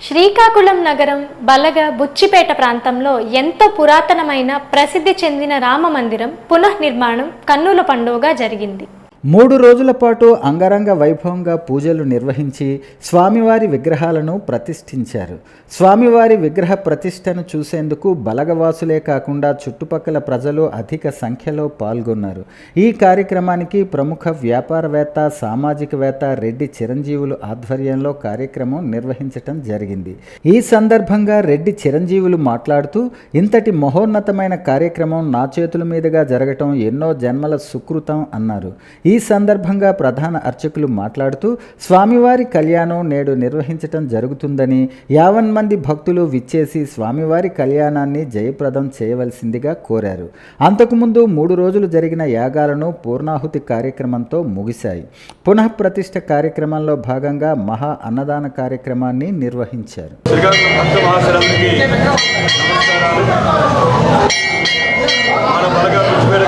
శ్రీకాకుళం నగరం బలగ బుచ్చిపేట ప్రాంతంలో ఎంతో పురాతనమైన ప్రసిద్ధి చెందిన రామ మందిరం పునఃనిర్మాణం కన్నుల పండుగగా జరిగింది. 3 రోజుల పాటు అంగరంగ వైభవంగా పూజలు నిర్వహించి స్వామివారి విగ్రహాలను ప్రతిష్ఠించారు. స్వామివారి విగ్రహ ప్రతిష్టను చూసేందుకు బలగవాసులే కాకుండా చుట్టుపక్కల ప్రజలు అధిక సంఖ్యలో పాల్గొన్నారు. ఈ కార్యక్రమానికి ప్రముఖ వ్యాపారవేత్త, సామాజికవేత్త రెడ్డి చిరంజీవులు ఆధ్వర్యంలో కార్యక్రమం నిర్వహించటం జరిగింది. ఈ సందర్భంగా రెడ్డి చిరంజీవులు మాట్లాడుతూ, ఇంతటి మహోన్నతమైన కార్యక్రమం నా చేతుల మీదుగా జరగటం ఎన్నో జన్మల సుకృతం అన్నారు. ఈ సందర్భంగా ప్రధాన అర్చకులు మాట్లాడుతూ, స్వామివారి కళ్యాణం నేడు నిర్వహించటం జరుగుతుందని, 50 మంది భక్తులు విచ్చేసి స్వామివారి కళ్యాణాన్ని జయప్రదం చేయవలసిందిగా కోరారు. అంతకుముందు 3 రోజులు జరిగిన యాగాలను పూర్ణాహుతి కార్యక్రమంతో ముగిశాయి. పునఃప్రతిష్ఠ కార్యక్రమంలో భాగంగా మహా అన్నదాన కార్యక్రమాన్ని నిర్వహించారు.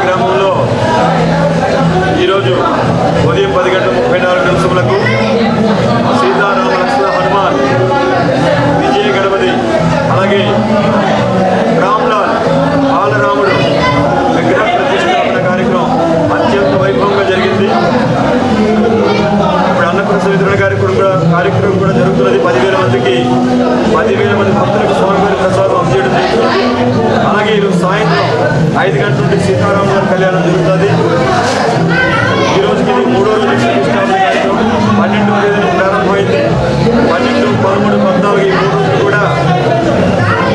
గ్రామంలో ఈరోజు ఉదయం 10:34 సీతారామ లక్ష్మణ హనుమాన్ విజయ గణపతి అలాగే రామ్లాల్ బాలరాముడు విగ్రహ ప్రతిష్టాపన కార్యక్రమం అత్యంత వైభవంగా జరిగింది. ఇప్పుడు అన్నప్రసాద వితరణ కార్యక్రమం కూడా జరుగుతున్నది. 10,000 మందికి 10,000 మంది భక్తులకు స్వామివారి ప్రసాదం అందజేయడం జరుగుతుంది. అలాగే ఈరోజు సాయంత్రం 5 గంటల నుండి సీతారాముల కళ్యాణం జరుగుతుంది. ఈ రోజుకి ఇది 3వ రోజు ప్రతిష్టాపన కార్యక్రమం 12వ తేదీన ప్రారంభమైంది. 12, 13, 14 ఈ 3 రోజులు కూడా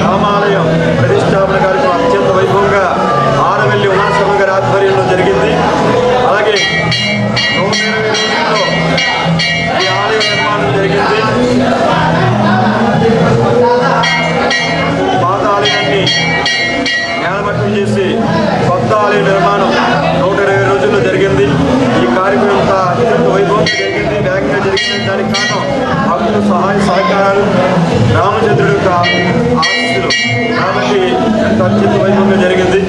రామాలయం ప్రతిష్టాపన కార్యక్రమం అత్యంత వైభవంగా ఆరవెల్లి ఉమాశర్మ గారి ఆధ్వర్యంలో జరిగింది. అలాగే 120 రోజుల్లో ఈ ఆలయ నిర్మాణం జరిగింది. పాత ఆలయాన్ని నేలమట్టం చేసి కొత్త ఆలయ నిర్మాణం 120 రోజుల్లో జరిగింది. ఈ కార్యక్రమం అత్యంత వైభవంగా జరిగింది, వేగంగా జరిగింది. దానికి కారణం భక్తుల సహాయ సహకారాలు, రామచంద్రుడి యొక్క ఆశీస్సులు. కాబట్టి ఎంత అత్యంత వైభవంగా జరిగింది.